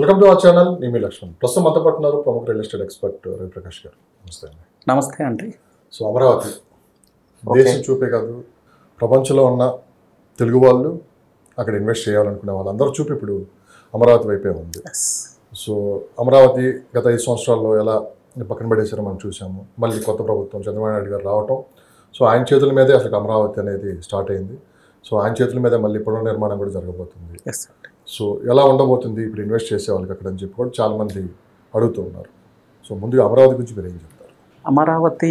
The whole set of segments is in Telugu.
Welcome to our channel. నేను మీ లక్ష్మణ్. ప్రస్తుతం అంతా పట్టున్నారు ప్రముఖ రియల్ ఎస్టేట్ ఎక్స్పర్ట్ రవిప్రకాష్ గారు. నమస్తే అండి. నమస్తే అండి. సో అమరావతి దేశం చూపే కాదు, ప్రపంచంలో ఉన్న తెలుగు వాళ్ళు అక్కడ ఇన్వెస్ట్ చేయాలనుకునే వాళ్ళందరూ చూపు ఇప్పుడు అమరావతి వైపే ఉంది. సో అమరావతి గత 5 సంవత్సరాల్లో ఎలా పక్కన పడేసారో మనం చూసాము. మళ్ళీ కొత్త ప్రభుత్వం చంద్రబాబు నాయుడు గారు రావటం, సో ఆయన చేతుల మీదే అసలు అమరావతి అనేది స్టార్ట్ అయింది. సో ఆయన చేతుల మీదే మళ్ళీ పునర్నిర్మాణం కూడా జరగబోతుంది. సో ఎలా ఉండబోతుంది ఇప్పుడు ఇన్వెస్ట్ చేసే వాళ్ళకి అక్కడ అని చెప్పి కూడా చాలామంది అడుగుతూ ఉన్నారు. సో ముందుగా అమరావతి గురించి మీరు ఏం చెప్తారు? అమరావతి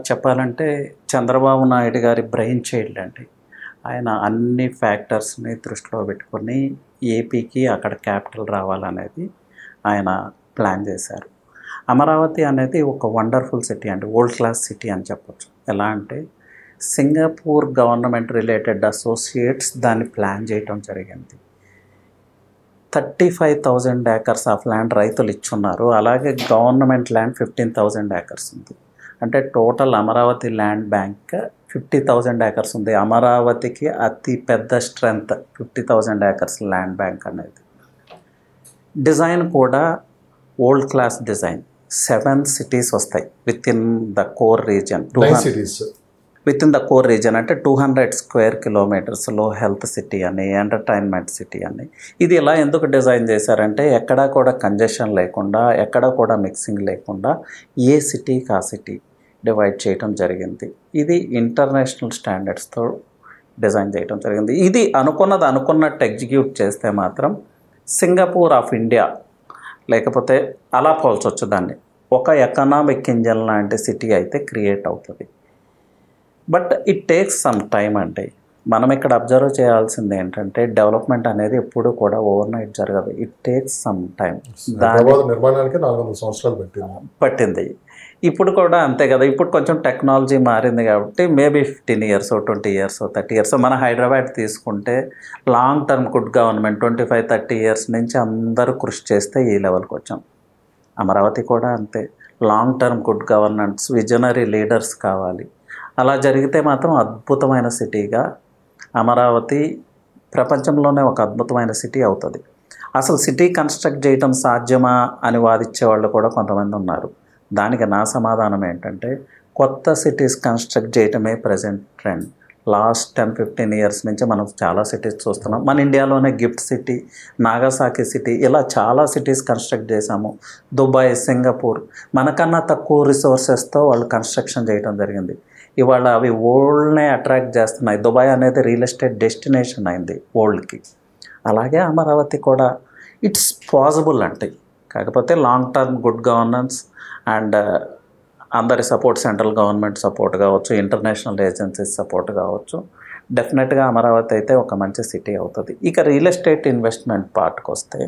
చెప్పాలంటే చంద్రబాబు నాయుడు గారి బ్రెయిన్ చైల్డ్ అండి. ఆయన అన్ని ఫ్యాక్టర్స్ని దృష్టిలో పెట్టుకొని ఏపీకి అక్కడ క్యాపిటల్ రావాలనేది ఆయన ప్లాన్ చేశారు. అమరావతి అనేది ఒక వండర్ఫుల్ సిటీ అండి, వరల్డ్ క్లాస్ సిటీ అని చెప్పొచ్చు. ఎలా అంటే సింగపూర్ గవర్నమెంట్ రిలేటెడ్ అసోసియేట్స్ దాన్ని ప్లాన్ చేయటం జరిగింది. 35,000 ఏకర్స్ ఆఫ్ ల్యాండ్ రైతులు ఇచ్చున్నారు. అలాగే గవర్నమెంట్ ల్యాండ్ 15,000 ఏకర్స్ ఉంది. అంటే total Amaravati land bank 50,000 acres ఉంది. అమరావతికి అతి పెద్ద స్ట్రెంగ్త్ 50,000 ఏకర్స్ ల్యాండ్ బ్యాంక్ అనేది. డిజైన్ కూడా వరల్డ్ క్లాస్ డిజైన్. 7 సిటీస్ వస్తాయి with in the core reason. With in the core reason అంటే 200 స్క్వేర్ కిలోమీటర్స్లో హెల్త్ సిటీ అని, ఎంటర్టైన్మెంట్ సిటీ అని. ఇది ఇలా ఎందుకు డిజైన్ చేశారంటే ఎక్కడా కూడా కంజెషన్ లేకుండా, ఎక్కడా కూడా మిక్సింగ్ లేకుండా ఏ సిటీకి ఆ సిటీ డివైడ్ చేయడం జరిగింది. ఇది ఇంటర్నేషనల్ స్టాండర్డ్స్తో డిజైన్ చేయడం జరిగింది. ఇది అనుకున్నట్టు ఎగ్జిక్యూట్ చేస్తే మాత్రం సింగపూర్ ఆఫ్ ఇండియా లేకపోతే అలా పోల్చొచ్చు దాన్ని. ఒక ఎకనామిక్ ఇంజన్ లాంటి సిటీ అయితే క్రియేట్ అవుతుంది. But it takes some time అండి. మనం ఇక్కడ అబ్జర్వ్ చేయాల్సింది ఏంటంటే డెవలప్మెంట్ అనేది ఎప్పుడు కూడా ఓవర్ నైట్ జరగదు. It takes some time. నిర్మాణానికి 400 సంవత్సరాలు పట్టింది. ఇప్పుడు కూడా అంతే కదా. ఇప్పుడు కొంచెం టెక్నాలజీ మారింది కాబట్టి మేబీ 15 years, 20 years, 30 years. మన హైదరాబాద్ తీసుకుంటే long term good government 25-30 years నుంచి అందరూ కృషి చేస్తే ఈ లెవెల్కి వచ్చాం. అమరావతి కూడా అంతే. Long term good governance, visionary leaders కావాలి. అలా జరిగితే మాత్రం అద్భుతమైన సిటీగా అమరావతి ప్రపంచంలోనే ఒక అద్భుతమైన సిటీ అవుతుంది. అసలు సిటీ కన్స్ట్రక్ట్ చేయటం సాధ్యమా అని వాదించే వాళ్ళు కూడా కొంతమంది ఉన్నారు. దానికి నా సమాధానం ఏంటంటే కొత్త సిటీస్ కన్స్ట్రక్ట్ చేయటమే ప్రజెంట్ ట్రెండ్. లాస్ట్ 10-15 years నుంచి మనం చాలా సిటీస్ చూస్తున్నాం. మన ఇండియాలోనే గిఫ్ట్ సిటీ, నాగసాకి సిటీ, ఇలా చాలా సిటీస్ కన్స్ట్రక్ట్ చేశాము. దుబాయ్, సింగపూర్ మనకన్నా తక్కువ రిసోర్సెస్తో వాళ్ళు కన్స్ట్రక్షన్ చేయడం జరిగింది. ఇవాళ అవి వరల్డ్నే అట్రాక్ట్ చేస్తున్నాయి. దుబాయ్ అనేది రియల్ ఎస్టేట్ డెస్టినేషన్ అయింది వరల్డ్కి. అలాగే అమరావతి కూడా ఇట్స్ పాసిబుల్ అంటే, కాకపోతే long term good governance and అందరి సపోర్ట్, సెంట్రల్ గవర్నమెంట్ సపోర్ట్ కావచ్చు, ఇంటర్నేషనల్ ఏజెన్సీస్ సపోర్ట్ కావచ్చు, డెఫినెట్గా అమరావతి అయితే ఒక మంచి సిటీ అవుతుంది. ఇక రియల్ ఎస్టేట్ ఇన్వెస్ట్మెంట్ పార్ట్కి వస్తే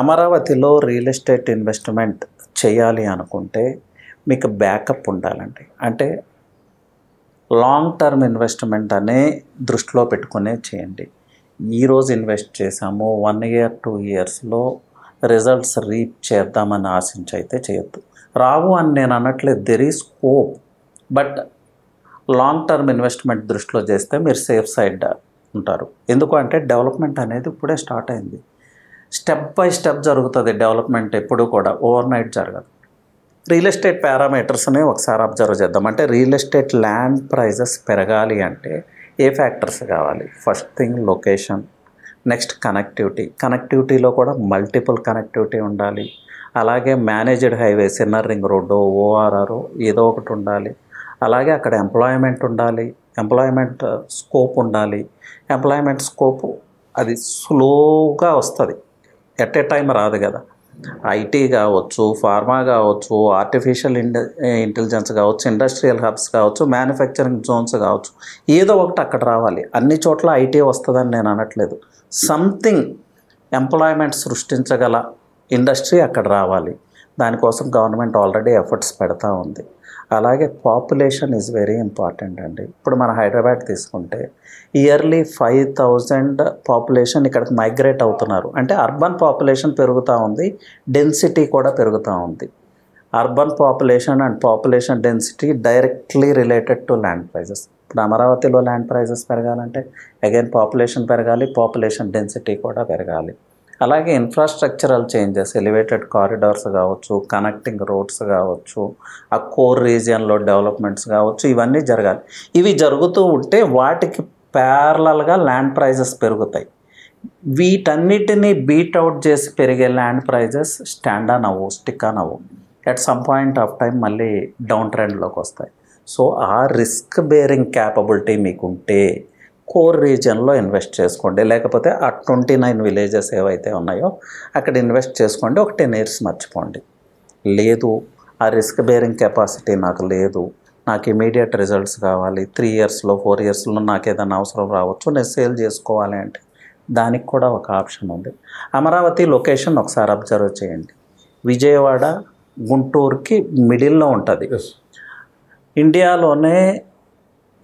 అమరావతిలో రియల్ ఎస్టేట్ ఇన్వెస్ట్మెంట్ చేయాలి అనుకుంటే మీకు బ్యాకప్ ఉండాలండి. అంటే లాంగ్ టర్మ్ ఇన్వెస్ట్మెంట్ అనే దృష్టిలో పెట్టుకునే చేయండి. ఈరోజు ఇన్వెస్ట్ చేసాము 1 year 2 yearsలో రిజల్ట్స్ రీప్ చేద్దామని ఆశించి అయితే చేయొద్దు. రావు అని నేను అనట్లేదు, there is scope. But long term investment దృష్టిలో చేస్తే మీరు సేఫ్ సైడ్ ఉంటారు. ఎందుకు అంటే డెవలప్మెంట్ అనేది ఇప్పుడే స్టార్ట్ అయింది. స్టెప్ బై స్టెప్ జరుగుతుంది డెవలప్మెంట్, ఎప్పుడు కూడా ఓవర్ నైట్ జరగదు. రియల్ ఎస్టేట్ పారామీటర్స్ని ఒకసారి అబ్జర్వ్ చేద్దాం. అంటే రియల్ ఎస్టేట్ ల్యాండ్ ప్రైజెస్ పెరగాలి అంటే ఏ ఫ్యాక్టర్స్ కావాలి? ఫస్ట్ థింగ్ లొకేషన్, నెక్స్ట్ కనెక్టివిటీలో కూడా మల్టిపుల్ కనెక్టివిటీ ఉండాలి. అలాగే managed highways, inner ring road, ORR ఏదో ఒకటి ఉండాలి. అలాగే అక్కడ ఎంప్లాయ్మెంట్ ఉండాలి, ఎంప్లాయ్మెంట్ స్కోప్ ఉండాలి. ఎంప్లాయ్మెంట్ స్కోప్ అది స్లోగా వస్తుంది, ఎట్ ఏ టైం రాదు కదా. ఐటీ కావచ్చు, ఫార్మా కావచ్చు, ఆర్టిఫిషియల్ ఇంటెలిజెన్స్ కావచ్చు, ఇండస్ట్రియల్ హబ్స్ కావచ్చు, మ్యానుఫ్యాక్చరింగ్ జోన్స్ కావచ్చు, ఏదో ఒకటి అక్కడ రావాలి. అన్ని చోట్ల ఐటీ వస్తుందని నేను అనట్లేదు. సంథింగ్ ఎంప్లాయ్మెంట్ సృష్టించగల ఇండస్ట్రీ అక్కడ రావాలి. దానికోసం గవర్నమెంట్ ఆల్రెడీ ఎఫర్ట్స్ పెడతా ఉంది. అలాగే పాపులేషన్ ఈజ్ వెరీ ఇంపార్టెంట్ అండి. ఇప్పుడు మన హైదరాబాద్ తీసుకుంటే ఇయర్లీ 5,000 పాపులేషన్ ఇక్కడికి మైగ్రేట్ అవుతున్నారు. అంటే అర్బన్ పాపులేషన్ పెరుగుతూ ఉంది, డెన్సిటీ కూడా పెరుగుతూ ఉంది. Urban population and population density directly related to land prices. ఇప్పుడు అమరావతిలో ల్యాండ్ ప్రైజెస్ పెరగాలంటే అగైన్ పాపులేషన్ పెరగాలి, పాపులేషన్ డెన్సిటీ కూడా పెరగాలి. అలాగే ఇన్ఫ్రాస్ట్రక్చరల్ చేంజెస్, ఎలివేటెడ్ కారిడార్స్ కావచ్చు, కనెక్టింగ్ రోడ్స్ కావచ్చు, ఆ కోర్ రీజియన్లో డెవలప్మెంట్స్ కావచ్చు, ఇవన్నీ జరగాలి. ఇవి జరుగుతూ ఉంటే వాటికి ప్యారలల్గా ల్యాండ్ ప్రైజెస్ పెరుగుతాయి. వీటన్నిటిని బీట్అవుట్ చేసి పెరిగే ల్యాండ్ ప్రైజెస్ స్టాండ్ ఆన్ అవ్వు, స్టిక్ ఆన్ అవ్వు. At some point of time మళ్ళీ డౌన్ ట్రెండ్లోకి వస్తాయి. సో ఆ రిస్క్ బేరింగ్ క్యాపబిలిటీ మీకుంటే కోర్ రీజియన్లో ఇన్వెస్ట్ చేసుకోండి, లేకపోతే ఆ 29 విలేజెస్ ఏవైతే ఉన్నాయో అక్కడ ఇన్వెస్ట్ చేసుకోండి. ఒక 10 years మర్చిపోండి. లేదు, ఆ రిస్క్ బేరింగ్ కెపాసిటీ నాకు లేదు, నాకు ఇమీడియట్ రిజల్ట్స్ కావాలి, 3 yearsలో 4 yearsలో నాకు ఏదైనా అవసరం రావచ్చు, నేను సేల్ చేసుకోవాలి అంటే దానికి కూడా ఒక ఆప్షన్ ఉంది. అమరావతి లొకేషన్ ఒకసారి అబ్జర్వ్ చేయండి. విజయవాడ గుంటూరుకి మిడిల్లో ఉంటుంది. ఇండియాలోనే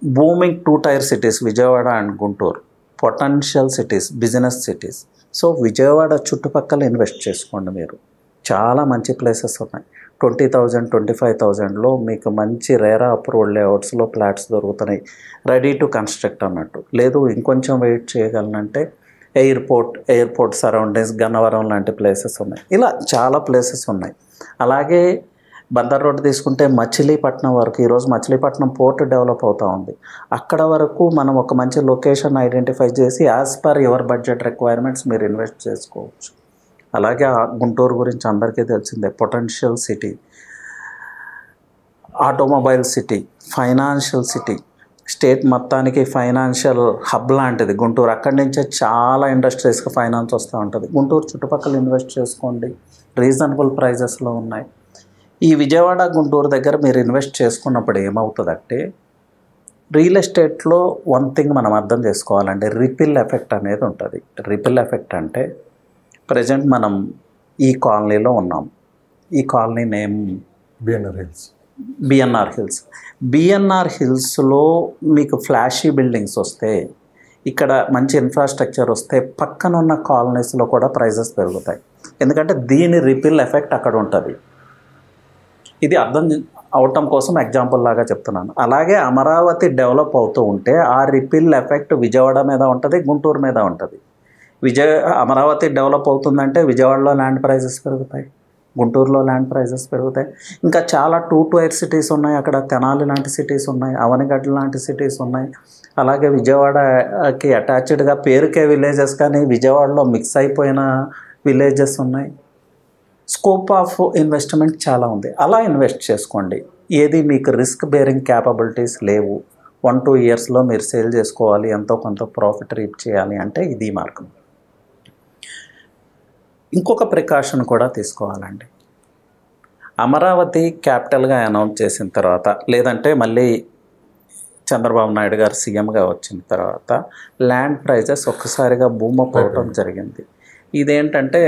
booming 2 tier cities Vijayawada and Guntur, potential cities, business cities. So Vijayawada చుట్టుపక్కల ఇన్వెస్ట్ చేసుకోండి. మీరు చాలా మంచి ప్లేసెస్ ఉన్నాయి. 20,000 25,000లో మీకు మంచి రేరా అప్రూవ్డ్ లేఅవుట్స్లో ఫ్లాట్స్ దొరుకుతున్నాయి, రెడీ టు కన్స్ట్రక్ట్ అన్నట్టు. లేదు ఇంకొంచెం వెయిట్ చేయగలనంటే ఎయిర్పోర్ట్ సరౌండింగ్స్, గన్నవరం లాంటి ప్లేసెస్ ఉన్నాయి. ఇలా చాలా ప్లేసెస్ ఉన్నాయి. అలాగే బందర్ రోడ్డు తీసుకుంటే మచిలీపట్నం వరకు, ఈరోజు మచిలీపట్నం పోర్ట్ డెవలప్ అవుతూ ఉంది. అక్కడ వరకు మనం ఒక మంచి లొకేషన్ ఐడెంటిఫై చేసి as per your budget requirements మీరు ఇన్వెస్ట్ చేసుకోవచ్చు. అలాగే గుంటూరు గురించి అందరికీ తెలిసిందే, potential city, automobile city, financial city, state మొత్తానికి ఫైనాన్షియల్ హబ్ లాంటిది గుంటూరు. అక్కడి నుంచే చాలా ఇండస్ట్రీస్కి ఫైనాన్స్ వస్తూ ఉంటుంది. గుంటూరు చుట్టుపక్కల ఇన్వెస్ట్ చేసుకోండి, రీజనబుల్ ప్రైజెస్లో ఉన్నాయి. ఈ విజయవాడ గుంటూరు దగ్గర మీరు ఇన్వెస్ట్ చేసుకున్నప్పుడు ఏమవుతుందంటే, రియల్ ఎస్టేట్లో వన్ థింగ్ మనం అర్థం చేసుకోవాలంటే రిపిల్ ఎఫెక్ట్ అనేది ఉంటుంది. రిపిల్ ఎఫెక్ట్ అంటే ప్రజెంట్ మనం ఈ కాలనీలో ఉన్నాం. ఈ కాలనీ నేమ్ బిఎన్ఆర్ హిల్స్లో మీకు ఫ్లాషీ బిల్డింగ్స్ వస్తే, ఇక్కడ మంచి ఇన్ఫ్రాస్ట్రక్చర్ వస్తే పక్కన ఉన్న కాలనీస్లో కూడా ప్రైజెస్ పెరుగుతాయి. ఎందుకంటే దీని రిపిల్ ఎఫెక్ట్ అక్కడ ఉంటుంది. ఇది అర్థం అవటం కోసం ఎగ్జాంపుల్ లాగా చెప్తున్నాను. అలాగే అమరావతి డెవలప్ అవుతూ ఉంటే ఆ రిపిల్ ఎఫెక్ట్ విజయవాడ మీద ఉంటుంది, గుంటూరు మీద ఉంటుంది. అమరావతి డెవలప్ అవుతుందంటే విజయవాడలో ల్యాండ్ ప్రైజెస్ పెరుగుతాయి, గుంటూరులో ల్యాండ్ ప్రైజెస్ పెరుగుతాయి. ఇంకా చాలా 2 tier సిటీస్ ఉన్నాయి అక్కడ. తెనాలి లాంటి సిటీస్ ఉన్నాయి, అవనిగడ్డ లాంటి సిటీస్ ఉన్నాయి. అలాగే విజయవాడకి అటాచ్డ్గా పేరుకే విలేజెస్ కానీ విజయవాడలో మిక్స్ అయిపోయిన విలేజెస్ ఉన్నాయి. స్కోప్ ఆఫ్ ఇన్వెస్ట్మెంట్ చాలా ఉంది. అలా ఇన్వెస్ట్ చేసుకోండి. ఏది మీకు రిస్క్ బేరింగ్ క్యాపబిలిటీస్ లేవు, 1-2 yearsలో మీరు సేల్ చేసుకోవాలి, ఎంతో కొంత ప్రాఫిట్ రీప్ చేయాలి అంటే ఇది మార్గం. ఇంకొక ప్రికాషన్ కూడా తీసుకోవాలండి. అమరావతి క్యాపిటల్గా అనౌన్స్ చేసిన తర్వాత, లేదంటే మళ్ళీ చంద్రబాబు నాయుడు గారు సీఎంగా వచ్చిన తర్వాత ల్యాండ్ ప్రైజెస్ ఒక్కసారిగా బూమ్ అప్ అవటం జరిగింది. ఇదేంటంటే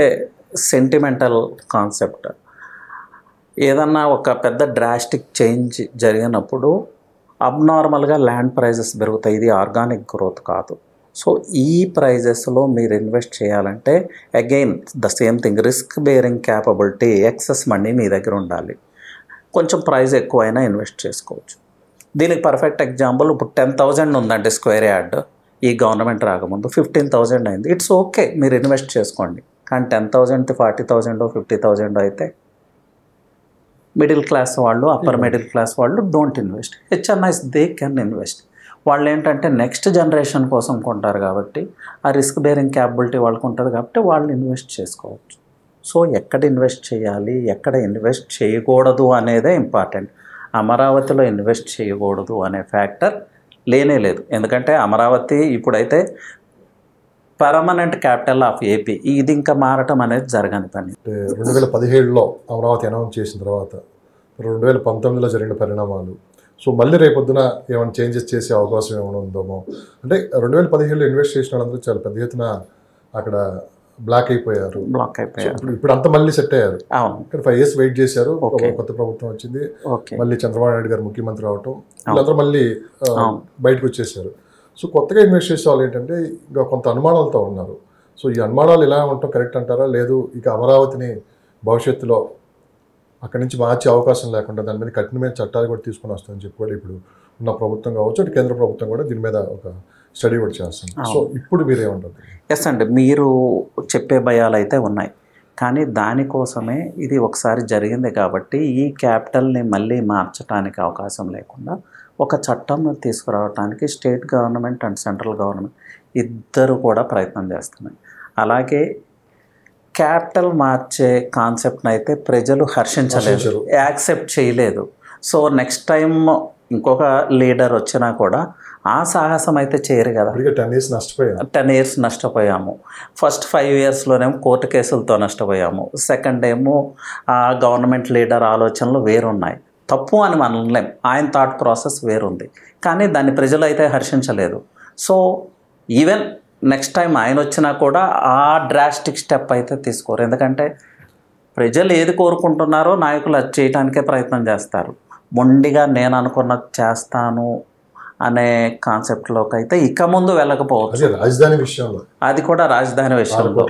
సెంటిమెంటల్ కాన్సెప్ట్. ఏదన్నా ఒక పెద్ద డ్రాస్టిక్ చేంజ్ జరిగినప్పుడు అబ్నార్మల్గా ల్యాండ్ ప్రైజెస్ పెరుగుతాయి. ఇది ఆర్గానిక్ గ్రోత్ కాదు. సో ఈ ప్రైజెస్లో మీరు ఇన్వెస్ట్ చేయాలంటే again the same thing, risk bearing capability, excess money మీ దగ్గర ఉండాలి. కొంచెం ప్రైస్ ఎక్కువైనా ఇన్వెస్ట్ చేసుకోవచ్చు. దీనికి పర్ఫెక్ట్ ఎగ్జాంపుల్, ఇప్పుడు 10,000 ఉందండి స్క్వేర్ యార్డ్. ఈ గవర్నమెంట్ రాకముందు 15,000 అయింది. ఇట్స్ ఓకే, మీరు ఇన్వెస్ట్ చేసుకోండి. కానీ 10,000 40,000 50,000 అయితే మిడిల్ క్లాస్ వాళ్ళు, అప్పర్ మిడిల్ క్లాస్ వాళ్ళు don't invest. HNIs they can invest. వాళ్ళు ఏంటంటే నెక్స్ట్ జనరేషన్ కోసం కొంటారు కాబట్టి ఆ రిస్క్ బేరింగ్ క్యాపబిలిటీ వాళ్ళకు ఉంటుంది కాబట్టి వాళ్ళు ఇన్వెస్ట్ చేసుకోవచ్చు. సో ఎక్కడ ఇన్వెస్ట్ చేయాలి, ఎక్కడ ఇన్వెస్ట్ చేయకూడదు అనేదే ఇంపార్టెంట్. అమరావతిలో ఇన్వెస్ట్ చేయకూడదు అనే ఫ్యాక్టర్ లేనే లేదు. ఎందుకంటే అమరావతి ఇప్పుడైతే పర్మనెంట్ క్యాపిటల్ ఆఫ్ ఏపీ. ఇది ఇంకా మారటం అనేది జరగని పని. 2017లో అమరావతి అనౌన్స్ చేసిన తర్వాత 2019లో జరిగిన పరిణామాలు, సో మళ్ళీ రేపొద్దున ఏమైనా చేంజెస్ చేసే అవకాశం ఏమైనా ఉందేమో. అంటే 2017లో ఇన్వెస్ట్ చేసిన వాళ్ళందరూ చాలా పెద్ద ఎత్తున అక్కడ బ్లాక్ అయిపోయారు. ఇప్పుడు అంతా మళ్ళీ సెట్ అయ్యారు. ఇక్కడ 5 years వెయిట్ చేశారు. కొత్త ప్రభుత్వం వచ్చింది, మళ్ళీ చంద్రబాబు నాయుడు గారు ముఖ్యమంత్రి అవటం, వీళ్ళందరూ మళ్ళీ బయటకు వచ్చేసారు. సో కొత్తగా ఇన్వెస్ట్ చేసే వాళ్ళు ఏంటంటే ఇంకా కొంత అనుమానాలతో ఉన్నారు. సో ఈ అనుమానాలు ఇలా ఉండటం కరెక్ట్ అంటారా, లేదు ఇక అమరావతిని భవిష్యత్తులో అక్కడి నుంచి మార్చే అవకాశం లేకుండా దాని మీద కఠినమైన చట్టాలు కూడా తీసుకొని వస్తామని చెప్పి ఇప్పుడు ఉన్న ప్రభుత్వం కావచ్చు, అటు కేంద్ర ప్రభుత్వం కూడా దీని మీద ఒక స్టడీ కూడా చేస్తుంది. సో ఇప్పుడు మీరేమంటారు? ఎస్ అండి, మీరు చెప్పే భయాలు అయితే ఉన్నాయి, కానీ దానికోసమే ఇది ఒకసారి జరిగింది కాబట్టి ఈ క్యాపిటల్ని మళ్ళీ మార్చడానికి అవకాశం లేకుండా ఒక చట్టం తీసుకురావడానికి state government and central government ఇద్దరు కూడా ప్రయత్నం చేస్తున్నాయి. అలాగే క్యాపిటల్ మార్చే కాన్సెప్ట్ని అయితే ప్రజలు హర్షించలేదు, యాక్సెప్ట్ చేయలేదు. సో నెక్స్ట్ టైం ఇంకొక లీడర్ వచ్చినా కూడా ఆ సాహసం అయితే చేయరు కదా. 10 years నష్టపోయాము. ఫస్ట్ 5 yearsలోనేమో కోర్టు కేసులతో నష్టపోయాము. సెకండ్ ఏమో ఆ గవర్నమెంట్ లీడర్ ఆలోచనలు వేరున్నాయి. తప్పు అని మనలేం, ఆయన థాట్ ప్రాసెస్ వేరుంది, కానీ దాన్ని ప్రజలు అయితే హర్షించలేదు. సో ఈవెన్ నెక్స్ట్ టైం ఆయన వచ్చినా కూడా ఆ డ్రాస్టిక్ స్టెప్ అయితే తీసుకోరు. ఎందుకంటే ప్రజలు ఏది కోరుకుంటున్నారో నాయకులు అది చేయడానికే ప్రయత్నం చేస్తారు. మొండిగా నేను అనుకున్నది చేస్తాను అనే కాన్సెప్ట్లోకి అయితే ఇక ముందు వెళ్ళకపోవచ్చు. రాజధాని విషయంలో అది కూడా రాజధాని విషయంలో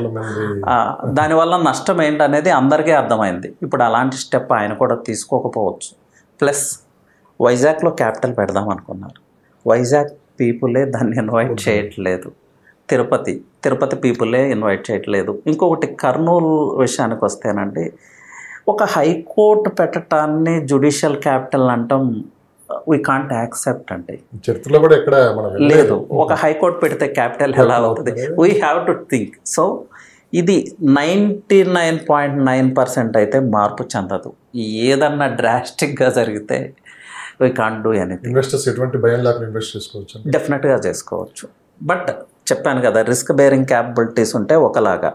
దానివల్ల నష్టం ఏంటనేది అందరికీ అర్థమైంది. ఇప్పుడు అలాంటి స్టెప్ ఆయన కూడా తీసుకోకపోవచ్చు. ప్లస్ వైజాగ్లో క్యాపిటల్ పెడదాం అనుకున్నారు, వైజాగ్ పీపులే దాన్ని ఇన్వైట్ చేయట్లేదు. తిరుపతి పీపులే ఇన్వైట్ చేయట్లేదు. ఇంకొకటి కర్నూలు విషయానికి వస్తేనండి, ఒక హైకోర్టు పెట్టడాన్ని జ్యుడిషియల్ క్యాపిటల్ అంటాం వీ కాంట్ యాక్సెప్ట్ అండి. చరిత్రలో కూడా ఎక్కడ లేదు. ఒక హైకోర్టు పెడితే క్యాపిటల్ ఎలా అవుతుంది? We have to think. So ఇది 99.9% అయితే మార్పు చెందదు. ఏదన్నా డ్రాస్టిక్గా జరిగితే we can't do anything. Investors ఎటువంటి భయం లేకుండా ఇన్వెస్ట్ చేసుకోవచ్చు, డెఫినెట్గా చేసుకోవచ్చు. బట్ చెప్పాను కదా, రిస్క్ బేరింగ్ క్యాపబిలిటీస్ ఉంటే ఒకలాగా,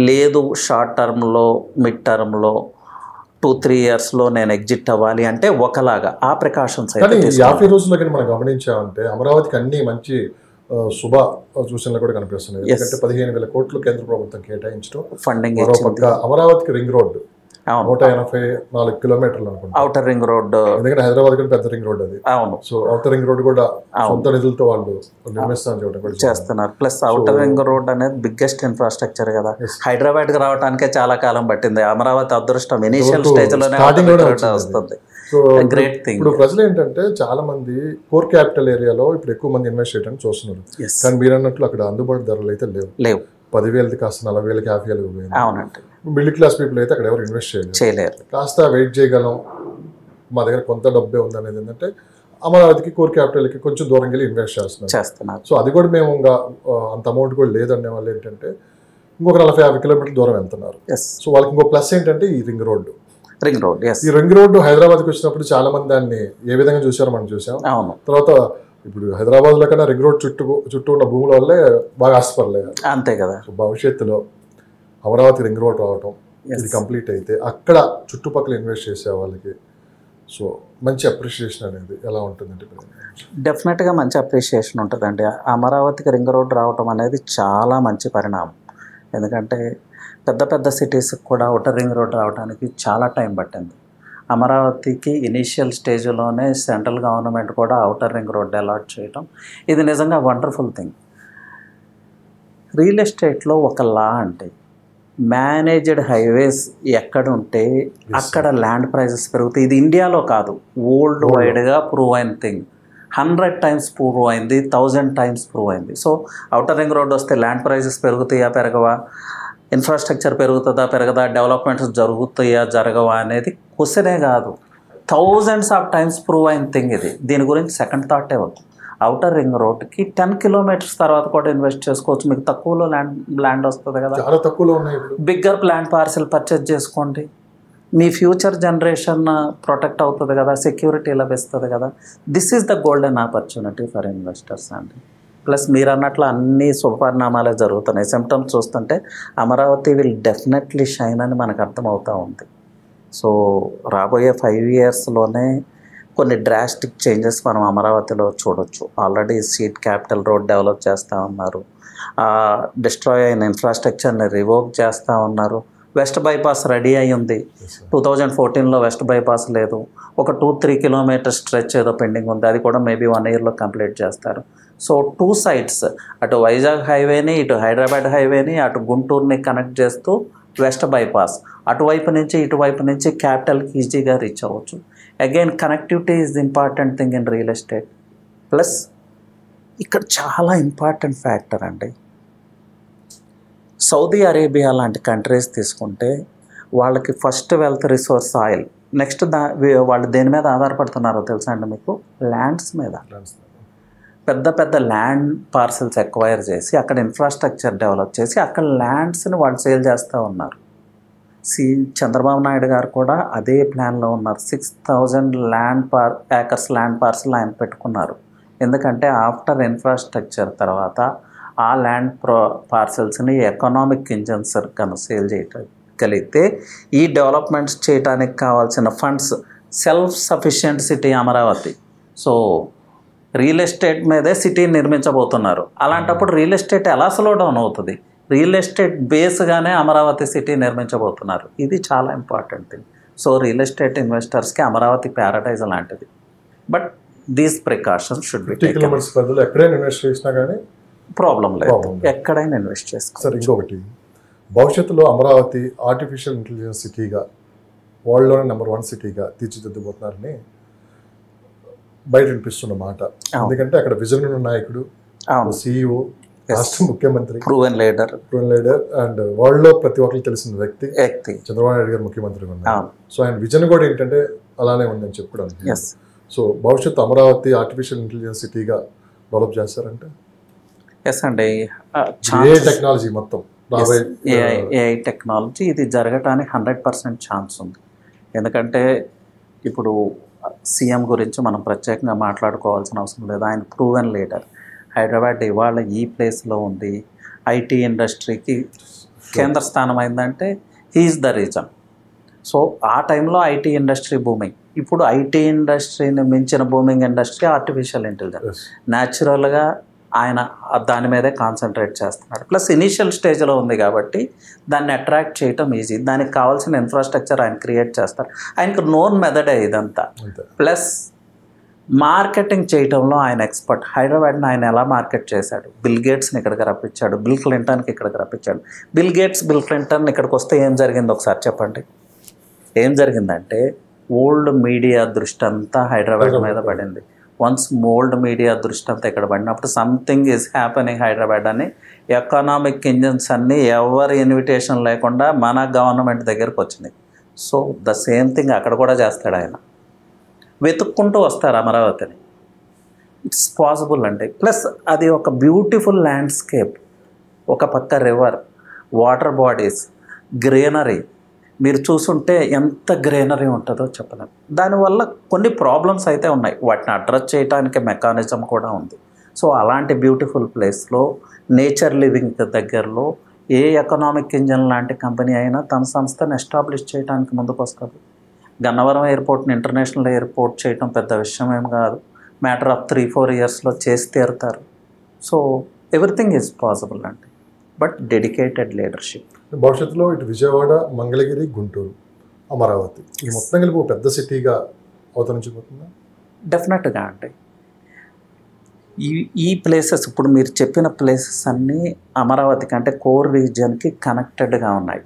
లేదు షార్ట్ టర్మ్లో మిడ్ టర్మ్లో 2-3 yearsలో నేను ఎగ్జిట్ అవ్వాలి అంటే ఒకలాగా ఆ ప్రికాషన్స్ అయితే 50 రోజుల్లో కానీ మనం గమనించామంటే అమరావతికి అన్ని మంచి శుభ సూచనలు కూడా కనిపిస్తున్నాయి. ఎందుకంటే 15,000 కోట్లు కేంద్ర ప్రభుత్వం కేటాయించడం, ఫండింగ్ అమరావతికి రింగ్ రోడ్డు 184 కిలోమీటర్లు అనుకుంటా ఔటర్ రింగ్ రోడ్. ఎందుకంటే హైదరాబాద్ కంటే పెద్ద రింగ్ రోడ్ అది. అవును. సో ఔటర్ రింగ్ రోడ్ కూడా సొంత నిధులతో వాళ్ళు నిర్మిస్తాను చేస్తున్నారు. ప్లస్ ఔటర్ రింగ్ రోడ్ అనేది బిగ్గెస్ట్ ఇన్ఫ్రాస్ట్రక్చర్ కదా. హైదరాబాద్కి రావడానికే చాలా కాలం పట్టింది. అమరావతి అదృష్టం ఇనిషియల్ స్టేజ్లోనే వస్తుంది. So great thing. ఇప్పుడు ప్రజలు ఏంటంటే చాలా మంది కోర్ క్యాపిటల్ ఏరియాలో ఇప్పుడు ఎక్కువ మంది ఇన్వెస్ట్ చేయడానికి చూస్తున్నారు, కానీ మీరు అన్నట్లు అక్కడ అందుబాటు ధరలు అయితే లేవు. 10,000 కాస్త 40,000 50,000. అవునండి. మిడిల్ క్లాస్ పీపుల్ అయితే అక్కడ ఎవరు ఇన్వెస్ట్ చేయలేరు. కాస్త వెయిట్ చేయగలం, మా దగ్గర కొంత డబ్బే ఉంది అనేది ఏంటంటే అమరావతికి కోర్ క్యాపిటల్కి కొంచెం దూరం వెళ్ళి ఇన్వెస్ట్ చేస్తున్నారు. సో అది కూడా మేము ఇంకా అంత అమౌంట్ కూడా లేదనే వాళ్ళు ఏంటంటే ఇంకొక 40-50 కిలోమీటర్ల దూరం వెళ్తున్నారు. సో వాళ్ళకి ఇంకో ప్లస్ ఏంటంటే ఈ రింగ్ రోడ్డు. ఈ రింగ్ రోడ్డు హైదరాబాద్కి వచ్చినప్పుడు చాలా మంది దాన్ని ఏ విధంగా చూసారో మనం చూసాం. తర్వాత ఇప్పుడు హైదరాబాద్లో కన్నా రింగ్ రోడ్ చుట్టూ ఉన్న భూముల వల్లే బాగా ఆశపడలేదు, అంతే కదా. సో భవిష్యత్తులో అమరావతి రింగ్ రోడ్ రావటం, ఇది కంప్లీట్ అయితే అక్కడ చుట్టుపక్కల ఇన్వెస్ట్ చేసే వాళ్ళకి సో మంచి అప్రిషియేషన్ అనేది ఎలా ఉంటుందంటే? డెఫినెట్గా మంచి అప్రిషియేషన్ ఉంటుందండి. అమరావతికి రింగ్ రోడ్ రావటం అనేది చాలా మంచి పరిణామం. ఎందుకంటే పెద్ద సిటీస్కి కూడా ఔటర్ రింగ్ రోడ్ రావడానికి చాలా టైం పట్టింది. అమరావతికి ఇనీషియల్ స్టేజ్లోనే సెంట్రల్ గవర్నమెంట్ కూడా ఔటర్ రింగ్ రోడ్ అలాట్ చేయటం ఇది నిజంగా వండర్ఫుల్ థింగ్. రియల్ ఎస్టేట్లో ఒక లా అంటే మేనేజ్డ్ హైవేస్ ఎక్కడ ఉంటే అక్కడ ల్యాండ్ ప్రైజెస్ పెరుగుతాయి. ఇది ఇండియాలో కాదు, వరల్డ్ వైడ్గా ప్రూవ్ అయిన థింగ్. 100 times ప్రూవ్ అయింది, 1000 times ప్రూవ్ అయింది. సో ఔటర్ రింగ్ రోడ్ వస్తే ల్యాండ్ ప్రైజెస్ పెరుగుతాయా పెరగవా, ఇన్ఫ్రాస్ట్రక్చర్ పెరుగుతుందా పెరగదా, డెవలప్మెంట్స్ జరుగుతాయా జరగవా అనేది క్వశ్చనే కాదు. 1000s of times ప్రూవ్ అయిన థింగ్ ఇది. దీని గురించి సెకండ్ థాటే వద్దు. ఔటర్ రింగ్ రోడ్కి 10 kilometers తర్వాత కూడా ఇన్వెస్ట్ చేసుకోవచ్చు. మీకు తక్కువలో ల్యాండ్ వస్తుంది కదా, చాలా తక్కువలో ఉన్నాయి. బిగ్గర్ ల్యాండ్ పార్సెల్ పర్చేజ్ చేసుకోండి, మీ ఫ్యూచర్ జనరేషన్ ప్రొటెక్ట్ అవుతుంది కదా, సెక్యూరిటీ లభిస్తుంది కదా. This is the golden opportunity for investors అండి. ప్లస్ మీరు అన్నట్లు అన్ని శుభపరిణామాలే జరుగుతున్నాయి. సిమ్టమ్స్ చూస్తుంటే అమరావతి విల్ డెఫినెట్లీ షైన్ అని మనకు అర్థమవుతూ ఉంది. సో రాబోయే 5 yearsలోనే కొన్ని డ్రాస్టిక్ చేంజెస్ మనం అమరావతిలో చూడొచ్చు. Already seed capital road develop చేస్తూ ఉన్నారు, డిస్ట్రాయ్ అయిన ఇన్ఫ్రాస్ట్రక్చర్ని రివోక్ చేస్తూ ఉన్నారు. వెస్ట్ బైపాస్ రెడీ అయి ఉంది. 2014లో వెస్ట్ బైపాస్ లేదు. ఒక 2-3 kilometers స్ట్రెచ్ ఏదో పెండింగ్ ఉంది, అది కూడా మేబీ 1 yearలో కంప్లీట్ చేస్తారు. సో 2 sides, అటు వైజాగ్ హైవేని, ఇటు హైదరాబాద్ హైవేని, అటు గుంటూరుని కనెక్ట్ చేస్తూ వెస్ట్ బైపాస్, అటువైపు నుంచి ఇటువైపు నుంచి క్యాపిటల్కి ఈజీగా రీచ్ అవ్వచ్చు. Again connectivity is important thing in real estate. Plus ఇక్కడ చాలా ఇంపార్టెంట్ ఫ్యాక్టర్ అండి. సౌదీ అరేబియా లాంటి కంట్రీస్ తీసుకుంటే వాళ్ళకి first wealth resource oil. Next వాళ్ళు దేని మీద ఆధారపడుతున్నారో తెలుసా అండి మీకు? ల్యాండ్స్ మీద. పెద్ద పెద్ద ల్యాండ్ పార్సల్స్ ఎక్వైర్ చేసి అక్కడ ఇన్ఫ్రాస్ట్రక్చర్ డెవలప్ చేసి అక్కడ ల్యాండ్స్ని వాళ్ళు సేల్ చేస్తూ ఉన్నారు. చంద్రబాబు నాయుడు గారు కూడా అదే ప్లాన్లో ఉన్నారు. 6,000 ఏకర్స్ ల్యాండ్ పార్సల్ ఆయన పెట్టుకున్నారు. ఎందుకంటే ఆఫ్టర్ ఇన్ఫ్రాస్ట్రక్చర్ తర్వాత ఆ ల్యాండ్ పార్సల్స్ని ఎకనామిక్ ఇంజన్స్ కను సేల్ చేయగలిగితే ఈ డెవలప్మెంట్స్ చేయడానికి కావాల్సిన funds, self sufficient city Amaravati. So real estate మీదే సిటీ నిర్మించబోతున్నారు. అలాంటప్పుడు రియల్ ఎస్టేట్ ఎలా స్లో డౌన్ అవుతుంది? రియల్ ఎస్టేట్ బేస్గానే అమరావతి సిటీ నిర్మించబోతున్నారు. ఇది చాలా important thing. So real estate ఇన్వెస్టర్స్కి అమరావతి ప్యారడైజ్ లాంటిది. But these precautions should be taken. ఎక్కడైనా ఇన్వెస్ట్ చేసినా కానీ ప్రాబ్లం లేదు, ఎక్కడైనా ఇన్వెస్ట్ చేసుకోవాలి. సార్ ఇంకొకటి, భవిష్యత్తులో అమరావతి ఆర్టిఫిషియల్ ఇంటెలిజెన్స్ సిటీగా, వరల్డ్లోనే నెంబర్ 1 సిటీగా తీర్చిదిద్దుబోతున్నారని బయట వినిపిస్తున్న మాట. ఎందుకంటే అక్కడ విజన్ ఉన్న నాయకుడు, CEO, రాష్ట్ర ముఖ్యమంత్రి, ప్రూవెన్ లీడర్ అండ్ వరల్డ్ లో ప్రతి ఒక్కరికి తెలిసిన వ్యక్తి చంద్రబాబు నాయుడు గారు ముఖ్యమంత్రిగా ఉన్నారు. సో ఆయన విజన్ కూడా ఏంటంటే అలానే ఉందని చెప్పుకోవడానికి. సో భవిష్యత్తు అమరావతి ఆర్టిఫిషియల్ ఇంటెలిజెన్స్ సిటీగా డెవలప్ చేస్తారంటే అండి. టెక్నాలజీ మొత్తం ఏఐ టెక్నాలజీ ఇది జరగటానికి 100% ఛాన్స్ ఉంది. ఎందుకంటే ఇప్పుడు సీఎం గురించి మనం ప్రత్యేకంగా మాట్లాడుకోవాల్సిన అవసరం లేదు. ఆయన ప్రూవెన్ లీడర్. హైదరాబాద్ ఇవాళ ఈ ప్లేస్లో ఉంది. ఐటీ ఇండస్ట్రీకి కేంద్ర స్థానం అయిందంటే హీఈస్ ద రీజన్. సో ఆ టైంలో ఐటీ ఇండస్ట్రీ బూమింగ్. ఇప్పుడు ఐటీ ఇండస్ట్రీని మించిన బూమింగ్ ఇండస్ట్రీ ఆర్టిఫిషియల్ ఇంటెలిజెన్స్. న్యాచురల్గా ఆయన దాని మీదే కాన్సన్ట్రేట్ చేస్తున్నాడు. ప్లస్ ఇనీషియల్ స్టేజ్లో ఉంది కాబట్టి దాన్ని అట్రాక్ట్ చేయటం ఈజీ. దానికి కావాల్సిన ఇన్ఫ్రాస్ట్రక్చర్ ఆయన క్రియేట్ చేస్తారు. ఆయనకు నోన్ మెథడే ఇదంతా. ప్లస్ మార్కెటింగ్ చేయటంలో ఆయన ఎక్స్పర్ట్. హైదరాబాద్ని ఆయన ఎలా మార్కెట్ చేశాడు? బిల్ గేట్స్ని ఇక్కడికి రప్పించాడు, బిల్ క్లింటన్కి ఇక్కడికి రప్పించాడు. బిల్ క్లింటన్ ఇక్కడికి వస్తే ఏం జరిగింది ఒకసారి చెప్పండి. ఏం జరిగిందంటే ఓల్డ్ మీడియా దృష్టి అంతా హైదరాబాద్ మీద పడింది. వన్స్ ఓల్డ్ మీడియా దృష్టి అంతా ఇక్కడ పడినప్పుడు సంథింగ్ ఈజ్ హ్యాపెనింగ్ హైదరాబాద్ అని ఎకనామిక్ ఇంజన్స్ అన్నీ ఎవరి ఇన్విటేషన్ లేకుండా మన గవర్నమెంట్ దగ్గరకు వచ్చినాయి. సో ద సేమ్ థింగ్ అక్కడ కూడా చేస్తాడు ఆయన. వెతుక్కుంటూ వస్తారు అమరావతిని. ఇట్స్ పాసిబుల్ అండి. ప్లస్ అది ఒక బ్యూటిఫుల్ ల్యాండ్స్కేప్. ఒక పక్క రివర్, వాటర్ బాడీస్, గ్రీనరీ. మీరు చూసుంటే ఎంత గ్రీనరీ ఉంటుందో చెప్పలేము. దానివల్ల కొన్ని ప్రాబ్లమ్స్ అయితే ఉన్నాయి. వాటిని అడ్రస్ చేయడానికి మెకానిజం కూడా ఉంది. సో అలాంటి బ్యూటిఫుల్ ప్లేస్లో నేచర్ లివింగ్ దగ్గరలో ఏ ఎకనామిక్ ఇంజన్ లాంటి కంపెనీ అయినా తన సంస్థను ఎస్టాబ్లిష్ చేయడానికి ముందుకు వస్తుంది. గన్నవరం ఎయిర్పోర్ట్ని ఇంటర్నేషనల్ ఎయిర్పోర్ట్ చేయడం పెద్ద విషయం ఏం కాదు. మ్యాటర్ ఆఫ్ 3-4 ఇయర్స్లో చేసి తీరుతారు. సో ఎవ్రీథింగ్ ఈజ్ పాసిబుల్ అండి. But dedicated leadership. భవిష్యత్తులో ఇటు విజయవాడ, మంగళగిరి, గుంటూరు, అమరావతి ఈ మొత్తం కలిపి ఒక పెద్ద సిటీగా అవతరించిపోతుందా? డెఫినెట్గా అండి. ఈ ప్లేసెస్ ఇప్పుడు మీరు చెప్పిన ప్లేసెస్ అన్నీ అమరావతికి అంటే కోర్ రీజియన్కి కనెక్టెడ్గా ఉన్నాయి.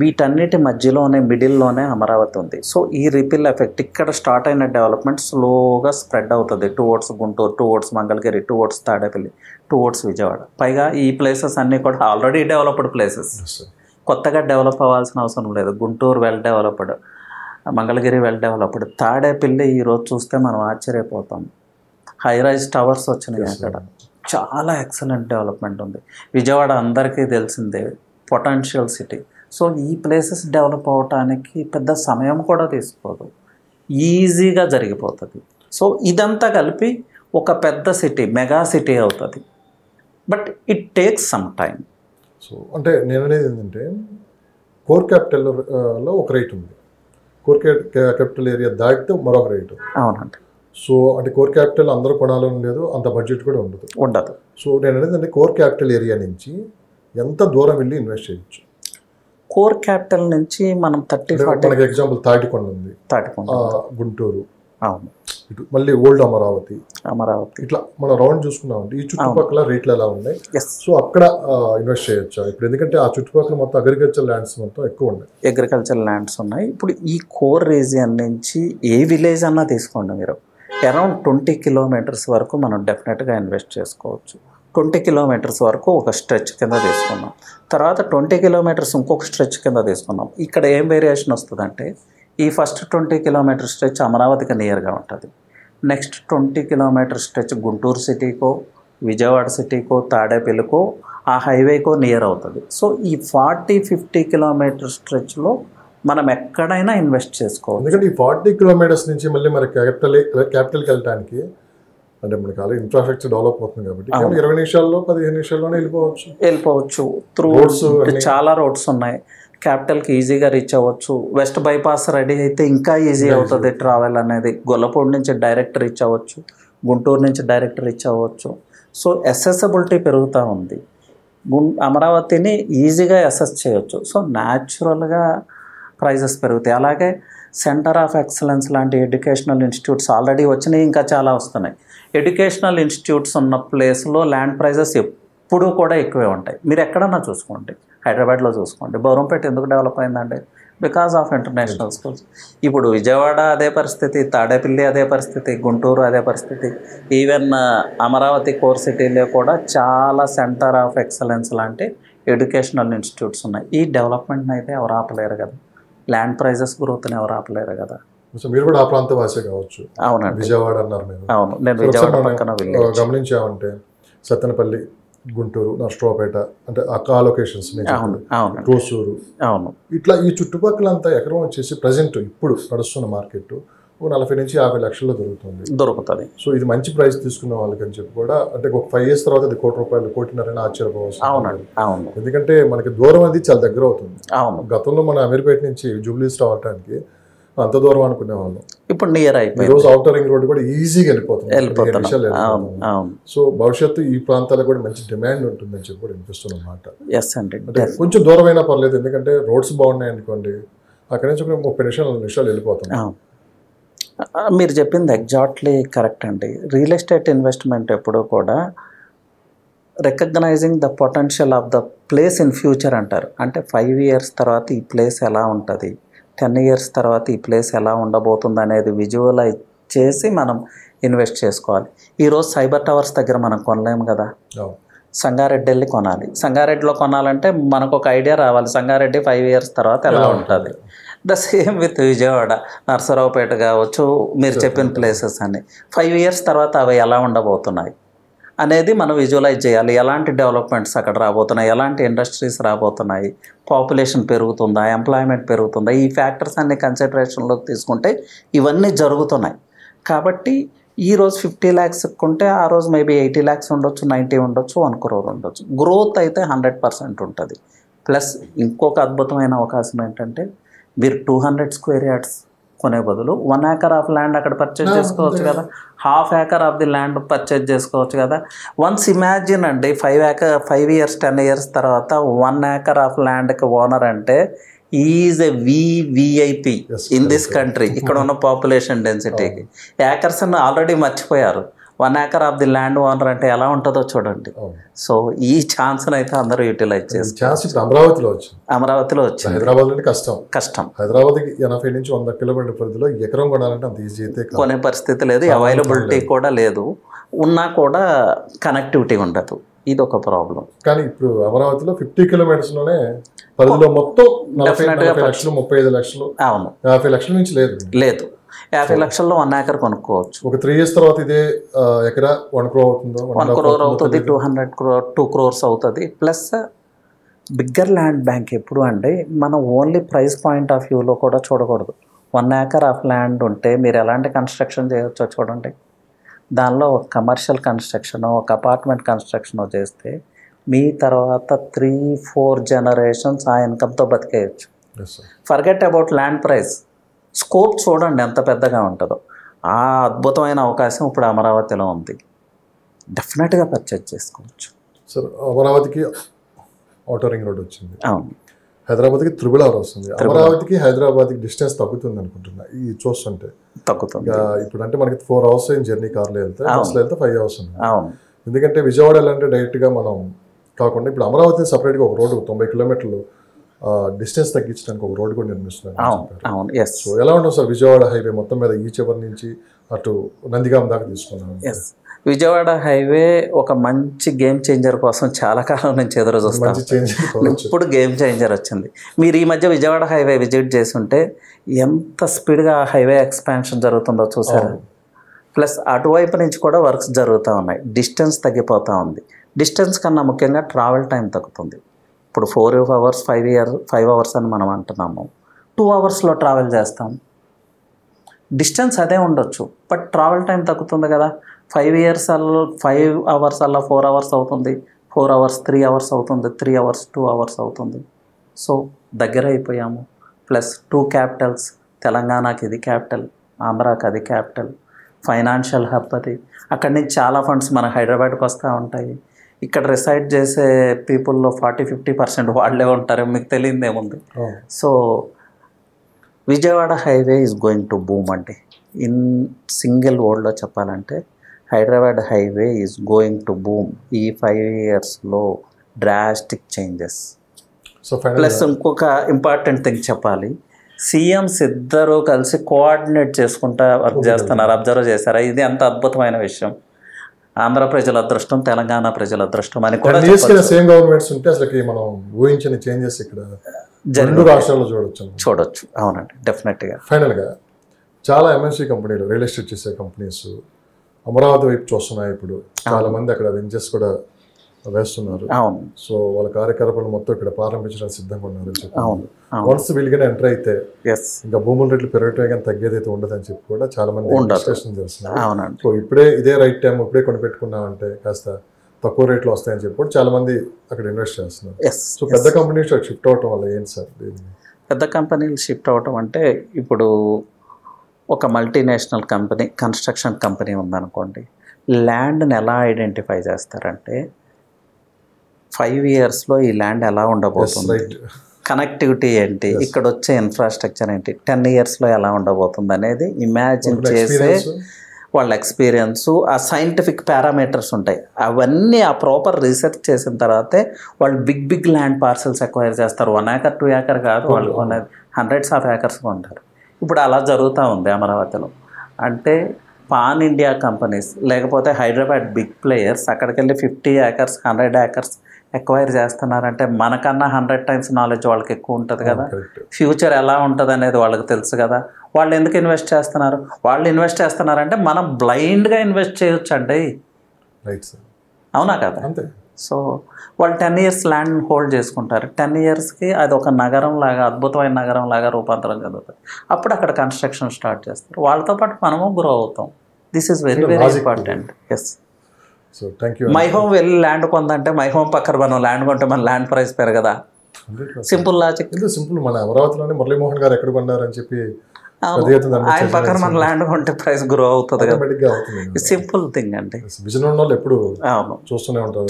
వీటన్నిటి మధ్యలోనే మిడిల్లోనే అమరావతి ఉంది. సో ఈ రిపిల్ ఎఫెక్ట్ ఇక్కడ స్టార్ట్ అయిన డెవలప్మెంట్ స్లోగా స్ప్రెడ్ అవుతుంది towards Guntur, towards Mangalagiri, towards Tadepalli, towards Vijayawada. పైగా ఈ ప్లేసెస్ అన్నీ కూడా ఆల్రెడీ డెవలప్డ్ ప్లేసెస్, కొత్తగా డెవలప్ అవ్వాల్సిన అవసరం లేదు. Guntur well developed, Mangalagiri well developed, Tadepalli ఈరోజు చూస్తే మనం ఆశ్చర్యపోతాం. హైరైజ్ టవర్స్ వచ్చినాయి అక్కడ. చాలా ఎక్సలెంట్ డెవలప్మెంట్ ఉంది. విజయవాడ అందరికీ తెలిసిందే, పొటెన్షియల్ సిటీ. సో ఈ ప్లేసెస్ డెవలప్ అవటానికి పెద్ద సమయం కూడా తీసుకోదు, ఈజీగా జరిగిపోతుంది. సో ఇదంతా కలిపి ఒక పెద్ద సిటీ, మెగా సిటీ అవుతుంది. But it takes some time. So అంటే నేను అనేది ఏంటంటే కోర్ క్యాపిటల్లో ఒక రేట్ ఉంది, కోర్ క్యాపిటల్ ఏరియా దాటితే మరొక రేటు. అవునండి. సో అంటే కోర్ క్యాపిటల్ అందరూ కొనాలని లేదు, అంత బడ్జెట్ కూడా ఉండదు. సో నేను అనేది అంటే కోర్ క్యాపిటల్ ఏరియా నుంచి ఎంత దూరం వెళ్ళి ఇన్వెస్ట్ చేయొచ్చు? కోర్ క్యాపిటల్ నుంచి మనం 30-40 మనకి ఎగ్జాంపుల్ తాటికొండ ఉంది, గుంటూరు, అవును. ఇటు మళ్ళీ ఓల్డ్ అమరావతి అమరావతి ఇట్లా మనం రౌండ్ చూసుకున్నామంటే ఈ చుట్టుపక్కల రేట్లు ఎలా ఉన్నాయి, సో అక్కడ ఇన్వెస్ట్ చేయొచ్చా ఇప్పుడు? ఎందుకంటే ఆ చుట్టుపక్కల మొత్తం అగ్రికల్చర్ ల్యాండ్స్ మొత్తం ఎక్కువ ఉన్నాయి, అగ్రికల్చర్ ల్యాండ్స్ ఉన్నాయి. ఇప్పుడు ఈ కోర్ రీజియన్ నుంచి ఏ విలేజ్ అన్నా తీసుకోండి మీరు, అరౌండ్ 20 కిలోమీటర్స్ వరకు మనం డెఫినెట్గా ఇన్వెస్ట్ చేసుకోవచ్చు. 20 కిలోమీటర్స్ వరకు ఒక స్ట్రెచ్ కింద తీసుకున్నాం, తర్వాత 20 కిలోమీటర్స్ ఇంకొక స్ట్రెచ్ కింద తీసుకున్నాం. ఇక్కడ ఏం వేరియేషన్ వస్తుందంటే ఈ ఫస్ట్ 20 కిలోమీటర్ స్ట్రెచ్ అమరావతికి నియర్గా ఉంటుంది. నెక్స్ట్ 20 కిలోమీటర్ స్ట్రెచ్ గుంటూరు సిటీకో, విజయవాడ సిటీకో, తాడేపల్లికో, ఆ హైవేకో నియర్ అవుతుంది. సో ఈ 40-50 కిలోమీటర్ స్ట్రెచ్లో మనం ఎక్కడైనా ఇన్వెస్ట్ చేసుకోవాలి. ఎందుకంటే ఈ 40 కిలోమీటర్స్ నుంచి మళ్ళీ మరి క్యాపిటల్కి వెళ్ళడానికి అంటే మనకి ఆల్రెడీ ఇన్ఫ్రాస్ట్రక్చర్ డెవలప్ అవుతుంది కాబట్టి 20 నిమిషాల్లో 15 నిమిషాల్లోనే వెళ్ళిపోవచ్చు. త్రూ చాలా రోడ్స్ ఉన్నాయి, క్యాపిటల్కి ఈజీగా రీచ్ అవ్వచ్చు. వెస్ట్ బైపాస్ రెడీ అయితే ఇంకా ఈజీ అవుతుంది ట్రావెల్ అనేది. గొల్లపూడి నుంచి డైరెక్ట్ రీచ్ అవ్వచ్చు, గుంటూరు నుంచి డైరెక్ట్ రీచ్ అవ్వచ్చు. సో అసెసిబిలిటీ పెరుగుతూ ఉంది. అమరావతిని ఈజీగా అసెస్ చేయొచ్చు. సో న్యాచురల్గా ప్రైజెస్ పెరుగుతాయి. అలాగే సెంటర్ ఆఫ్ ఎక్సలెన్స్ లాంటి ఎడ్యుకేషనల్ ఇన్స్టిట్యూట్స్ ఆల్రెడీ వచ్చినాయి, ఇంకా చాలా వస్తున్నాయి. ఎడ్యుకేషనల్ ఇన్స్టిట్యూట్స్ ఉన్న ప్లేస్లో ల్యాండ్ ప్రైజెస్ ఎప్పుడూ కూడా ఎక్కువే ఉంటాయి. మీరు ఎక్కడన్నా చూసుకోండి, హైదరాబాద్లో చూసుకోండి, బౌరంపేట ఎందుకు డెవలప్ అయిందండి? Because of international schools. ఇప్పుడు విజయవాడ అదే పరిస్థితి, తాడేపల్లి అదే పరిస్థితి, గుంటూరు అదే పరిస్థితి. ఈవెన్ అమరావతి కోర్ సిటీలో కూడా చాలా సెంటర్ ఆఫ్ ఎక్సలెన్స్ లాంటి ఎడ్యుకేషనల్ ఇన్స్టిట్యూట్స్ ఉన్నాయి. ఈ డెవలప్మెంట్ని అయితే ఎవరు ఆపలేరు కదా, ల్యాండ్ ప్రైజెస్ గ్రోత్ని ఎవరు ఆపలేరు కదా. మీరు కూడా ఆ ప్రాంత వాసే కావచ్చు. అవునండి, విజయవాడ అన్నారు మీరు. అవును, నేను విజయవాడ పక్కన గమనించామంటే సత్తెనపల్లి, గుంటూరు, నర్సరావుపేట అంటే ఆ లొకేషన్స్, కోసూరు, అవును, ఇట్లా ఈ చుట్టుపక్కలంతా ఎకరం వచ్చేసి ప్రజెంట్ ఇప్పుడు నడుస్తున్న మార్కెట్ 40 నుంచి 50 లక్షల్లో దొరుకుతుంది. సో ఇది మంచి ప్రైస్ తీసుకున్న వాళ్ళకి అని చెప్పి కూడా, అంటే ఒక 5 years తర్వాత అది ₹1,00,00,000 కోటిన్నరని ఆశ్చర్యపోవచ్చు. అవును, ఎందుకంటే మనకి దూరం అది చాలా దగ్గర అవుతుంది. అవును, గతంలో మన అమీర్పేట నుంచి జూబ్లీస్ రావడానికి అంత దూరం అనుకునేవాళ్ళం, ఇప్పుడు నియర్ అయిపోయింది. ఈరోజు ఔటర్ రింగ్ రోడ్ కూడా ఈజీగా వెళ్ళిపోతుంది. సో భవిష్యత్తు ఈ ప్రాంతాలకు కూడా మంచి డిమాండ్ ఉంటుందని చెప్పి కూడా అనిపిస్తుంది అన్నమాట. అంటే కొంచెం దూరమైనా పర్లేదు, ఎందుకంటే రోడ్స్ బాగున్నాయి అనుకోండి, అక్కడి నుంచి 30 నిమిషాలు వెళ్ళిపోతుంది. మీరు చెప్పింది ఎగ్జాక్ట్లీ కరెక్ట్ అండి. రియల్ ఎస్టేట్ ఇన్వెస్ట్మెంట్ ఎప్పుడూ కూడా recognizing the potential of the place in future అంటారు. అంటే 5 years తర్వాత ఈ ప్లేస్ ఎలా ఉంటుంది, 10 years తర్వాత ఈ ప్లేస్ ఎలా ఉండబోతుంది అనేది విజువలైజ్ చేసి మనం ఇన్వెస్ట్ చేసుకోవాలి. ఈరోజు సైబర్ టవర్స్ దగ్గర మనం కొనలేము కదా, సంగారెడ్డి వెళ్ళి కొనాలి. సంగారెడ్డిలో కొనాలంటే మనకు ఒక ఐడియా రావాలి, సంగారెడ్డి 5 years తర్వాత ఎలా ఉంటుంది. The same with Vijayawada, Narasaraopet కావచ్చు, మీరు చెప్పిన ప్లేసెస్ అన్ని 5 years తర్వాత అవి ఎలా ఉండబోతున్నాయి అనేది మనం విజువలైజ్ చేయాలి. ఎలాంటి డెవలప్మెంట్స్ అక్కడ రాబోతున్నాయి, ఎలాంటి ఇండస్ట్రీస్ రాబోతున్నాయి, పాపులేషన్ పెరుగుతుందా, ఎంప్లాయ్మెంట్ పెరుగుతుందా, ఈ ఫ్యాక్టర్స్ అన్ని కన్సిడరేషన్లోకి తీసుకుంటే ఇవన్నీ జరుగుతున్నాయి. కాబట్టి ఈరోజు 50 lakhs కొంటే ఆ రోజు మేబీ 80 lakhs ఉండొచ్చు, 90 ఉండొచ్చు, 1 crore ఉండొచ్చు. గ్రోత్ అయితే 100% ఉంటుంది. ప్లస్ ఇంకొక అద్భుతమైన అవకాశం ఏంటంటే మీరు 200 square yards కొనే బదులు 1 acre ఆఫ్ ల్యాండ్ అక్కడ పర్చేజ్ చేసుకోవచ్చు కదా, 1/2 acre of the land purchase చేసుకోవచ్చు కదా. వన్స్ ఇమాజిన్ అండి, 5 years 10 years తర్వాత 1 acre ఆఫ్ ల్యాండ్కి ఓనర్ అంటే is a VIP in this country. ఇక్కడ ఉన్న పాపులేషన్ డెన్సిటీకి ఏకర్స్ అని ఆల్రెడీ మర్చిపోయారు. 1 acre of the land owner అంటే ఎలా ఉంటుందో చూడండి. సో ఈ ఛాన్స్ని అయితే అందరూ యూటిలైజ్ చేస్తారు. అమరావతిలో వచ్చింది. హైదరాబాద్ అంటే కష్టం. హైదరాబాద్కి 80 నుంచి 100 కిలోమీటర్ పరిధిలో ఎకరం కొనాలంటే అంత ఈజీ అయితే కొనే పరిస్థితి లేదు, అవైలబిలిటీ కూడా లేదు, ఉన్నా కూడా కనెక్టివిటీ ఉండదు. ఇది ఒక ప్రాబ్లం. కానీ ఇప్పుడు అమరావతిలో 50 kilometers పరిధిలో మొత్తం 40 లక్షలు, 35 లక్షలు, అవును, 50 లక్షల నుంచి లేదు. 50 లక్షల్లో 1 acre కొనుక్కోవచ్చు. ఒక 3 years తర్వాత ఇదే ఎకరా 1 crore అవుతుందో, 1 crore అవుతుంది, 2 crores అవుతుంది. ప్లస్ బిగ్గర్ ల్యాండ్ బ్యాంక్ ఎప్పుడు అంటే మనం ఓన్లీ ప్రైస్ పాయింట్ ఆఫ్ వ్యూలో కూడా చూడకూడదు. 1 acre ఆఫ్ ల్యాండ్ ఉంటే మీరు ఎలాంటి కన్స్ట్రక్షన్ చేయవచ్చో చూడండి. దానిలో ఒక కమర్షియల్ కన్స్ట్రక్షన్, ఒక అపార్ట్మెంట్ కన్స్ట్రక్షన్ చేస్తే మీ తర్వాత 3-4 generations ఆ ఇన్కమ్తో బతికేయచ్చు. Forget about land price, scope చూడండి ఎంత పెద్దగా ఉంటుందో. ఆ అద్భుతమైన అవకాశం ఇప్పుడు అమరావతిలో ఉంది, డెఫినెట్గా పర్చేజ్ చేసుకోవచ్చు. సార్, అమరావతికి ఔటర్ రింగ్ రోడ్ వచ్చింది, అవును, హైదరాబాద్కి త్రిబుల్ అవర్ వస్తుంది. అమరావతికి హైదరాబాద్కి డిస్టెన్స్ తగ్గుతుంది అనుకుంటున్నా ఈ చూస్తుంటే. తగ్గుతుంది. ఇప్పుడు అంటే మనకి 4 hours జర్నీ కార్లో వెళ్తే, బస్సులో వెళ్తే 5 hours ఉంది. అవును. ఎందుకంటే విజయవాడ వెళ్ళాలంటే డైరెక్ట్గా మనం కాకుండా ఇప్పుడు అమరావతిని సపరేట్గా ఒక రోడ్డు 90 kilometers డిస్టెన్స్ తగ్గించడానికి ఒక రోడ్డు కూడా నిర్మిస్తున్నారు. అవును. ఎస్. సో ఎలా ఉంటుంది సార్ విజయవాడ హైవే మొత్తం మీద ఈ చివరి నుంచి అటు నందిగాం దాకా తీసుకున్నాం? ఎస్, విజయవాడ హైవే ఒక మంచి గేమ్ చేంజర్ కోసం చాలా కాలం నుంచి ఎదురు చూస్తాం. ఇప్పుడు గేమ్ చేంజర్ వచ్చింది. మీరు ఈ మధ్య విజయవాడ హైవే విజిట్ చేసి ఉంటే ఎంత స్పీడ్గా హైవే ఎక్స్పాన్షన్ జరుగుతుందో చూసారు. ప్లస్ అటువైపు నుంచి కూడా వర్క్స్ జరుగుతూ ఉన్నాయి. డిస్టెన్స్ తగ్గిపోతూ ఉంది. డిస్టెన్స్ కన్నా ముఖ్యంగా ట్రావెల్ టైం తగ్గుతుంది. ఇప్పుడు 4 hours 5 hours అని మనం అంటున్నాము. 2 hours ట్రావెల్ చేస్తాం. డిస్టెన్స్ అదే ఉండొచ్చు, బట్ ట్రావెల్ టైం తగ్గుతుంది కదా. 5 hours 4 hours అవుతుంది, 4 hours 3 hours అవుతుంది, 3 hours 2 hours అవుతుంది. సో దగ్గర అయిపోయాము. ప్లస్ 2 capitals, తెలంగాణకి ఇది క్యాపిటల్, ఆంధ్రాకి అది క్యాపిటల్, ఫైనాన్షియల్ హబ్ అది. అక్కడి నుంచి చాలా ఫండ్స్ మన హైదరాబాద్కి వస్తూ ఉంటాయి. ఇక్కడ రిసైడ్ చేసే పీపుల్లో 40-50% వాళ్ళే ఉంటారు, మీకు తెలియదు ఏముంది. So Vijayawada highway is going to boom అండి. ఇన్ సింగిల్ వర్డ్లో చెప్పాలంటే Hyderabad highway is going to boom. ఈ 5 years drastic changes. So plus ఇంకొక ఇంపార్టెంట్ థింగ్ చెప్పాలి, సీఎంస్ ఇద్దరు కలిసి కోఆర్డినేట్ చేసుకుంటా వర్క్ చేస్తున్నారు. అబ్జర్వ్ చేశారా? ఇది అంత అద్భుతమైన విషయం. ఆంధ్ర ప్రజల అదృష్టం, తెలంగాణ ప్రజల అదృష్టం అని కూడా సేమ్ గవర్నమెంట్స్ ఉంటే అసలు మనం ఊహించిన చేంజెస్ ఇక్కడ రెండు రాష్ట్రాల్లో చూడొచ్చు. అవునండి, డెఫినెట్గా. ఫైనల్గా చాలా ఎంఎన్సీ కంపెనీలు, రియల్ ఎస్టేట్ చేసే కంపెనీస్ అమరావతి వైపు చూస్తున్నాయి. ఇప్పుడు చాలా మంది అక్కడ వెంచర్స్ కూడా వేస్తున్నారు. అవును. సో వాళ్ళ కార్యకలాపాలు మొత్తం ఇక్కడ ప్రారంభించడానికి సిద్ధంగా ఉన్నారు. వన్స్ వీళ్ళుగానే ఎంటర్ అయితే ఇంకా భూముల రేట్లు పెరగటమే కానీ తగ్గేది అయితే ఉండదని చెప్పి కూడా చాలా మంది డిస్కషన్ చేస్తున్నారు. సో ఇప్పుడే ఇదే రైట్ టైం, ఇప్పుడే కొని పెట్టుకున్నామంటే కాస్త తక్కువ రేట్లో వస్తాయని చెప్పి కూడా చాలా మంది అక్కడ ఇన్వెస్ట్ చేస్తున్నారు. సో పెద్ద కంపెనీస్ షిఫ్ట్ అవటం వల్ల ఏంటి సార్? పెద్ద కంపెనీలు షిఫ్ట్ అవటం అంటే ఇప్పుడు ఒక మల్టీనేషనల్ కంపెనీ, కన్స్ట్రక్షన్ కంపెనీ ఉందనుకోండి, ల్యాండ్ని ఎలా ఐడెంటిఫై చేస్తారంటే 5 years ఈ ల్యాండ్ ఎలా ఉండబోతుంది, కనెక్టివిటీ ఏంటి, ఇక్కడ వచ్చే ఇన్ఫ్రాస్ట్రక్చర్ ఏంటి, 10 years ఎలా ఉండబోతుంది అనేది ఇమాజిన్ చేసే వాళ్ళ ఎక్స్పీరియన్సు, ఆ సైంటిఫిక్ పారామీటర్స్ ఉంటాయి. అవన్నీ ఆ ప్రాపర్ రీసెర్చ్ చేసిన తర్వాతే వాళ్ళు బిగ్ ల్యాండ్ పార్సల్స్ ఎక్వైర్ చేస్తారు. 1 acre 2 acre కాదు, వాళ్ళు hundreds of acres ఉంటారు. ఇప్పుడు అలా జరుగుతూ ఉంది అమరావతిలో. అంటే పాన్ ఇండియా కంపెనీస్ లేకపోతే హైదరాబాద్ బిగ్ ప్లేయర్స్ అక్కడికి వెళ్ళి 50 acres 100 acres ఎక్వైర్ చేస్తున్నారంటే మనకన్నా 100 times నాలెడ్జ్ వాళ్ళకి ఎక్కువ ఉంటుంది కదా. ఫ్యూచర్ ఎలా ఉంటుంది అనేది వాళ్ళకి తెలుసు కదా. వాళ్ళు ఎందుకు ఇన్వెస్ట్ చేస్తున్నారు? వాళ్ళు ఇన్వెస్ట్ చేస్తున్నారంటే మనం బ్లైండ్గా ఇన్వెస్ట్ చేయొచ్చు అండి. అవునా కదా? సో వాళ్ళు 10 years ల్యాండ్ హోల్డ్ చేసుకుంటారు. 10 yearsకి అది ఒక నగరం లాగా, అద్భుతమైన నగరం లాగా రూపాంతరం చెందుతుంది. అప్పుడు అక్కడ కన్స్ట్రక్షన్ స్టార్ట్ చేస్తారు. వాళ్ళతో పాటు మనము గ్రో అవుతాం. This is very important. Yes. So thank you. My Home వెళ్ళి ల్యాండ్ కొందంటే మై హోమ్ పక్కన మనం ల్యాండ్ కొంటే మన ల్యాండ్ ప్రైస్ పెరగదా? Simple logic. సింపుల్. మన అమరావతిలోనే మురళీమోహన్ గారు ఎక్కడ కొన్నారని చెప్పి ఆయన పక్కన మన ల్యాండ్ కొంటే ప్రైస్ గ్రో అవుతుంది కదా. సింపుల్ థింగ్ అండి. విజన్ ఉన్న వాళ్ళు ఎప్పుడు చూస్తూనే ఉంటారు,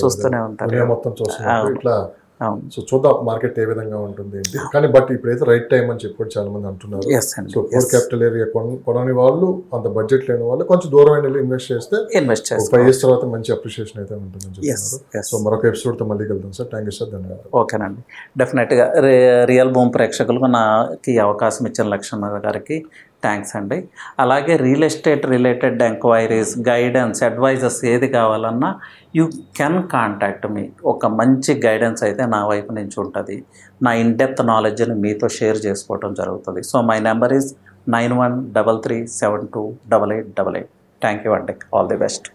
మొత్తం చూస్తున్నారు. ఇట్లా సో చూద్దాం మార్కెట్ ఏ విధంగా ఉంటుంది కానీ బట్ ఇప్పుడైతే రైట్ టైం అని చెప్పి చాలా మంది అంటున్నారు. సో కోర్ క్యాపిటల్ ఏరియా కొనని వాళ్ళు, అంత బడ్జెట్ లేని వాళ్ళు కొంచెం దూరం వెళ్ళి ఇన్వెస్ట్ చేస్తే 5 years తర్వాత మంచి అప్రిషియేషన్ అయితే ఉంటుందని చెప్తున్నారు. సో మరొక ఎపిసోడ్తో మళ్ళీ వెళ్తాం సార్. Thank you sir. ధన్యవాదాలు. ఓకేనండి, డెఫినెట్గా రియల్ భూమి ప్రేక్షకులకు నాకు అవకాశం ఇచ్చిన లక్ష్మణ గారికి థ్యాంక్స్ అండి. అలాగే real estate related enquiries, guidance, advisers ఏది కావాలన్నా యూ కెన్ కాంటాక్ట్ మీ. ఒక మంచి గైడెన్స్ అయితే నా వైపు నుంచి ఉంటుంది. నా ఇన్డెప్త్ నాలెడ్జ్ని మీతో షేర్ చేసుకోవడం జరుగుతుంది. So my number is 9133728888. Thank you అండి. All the best.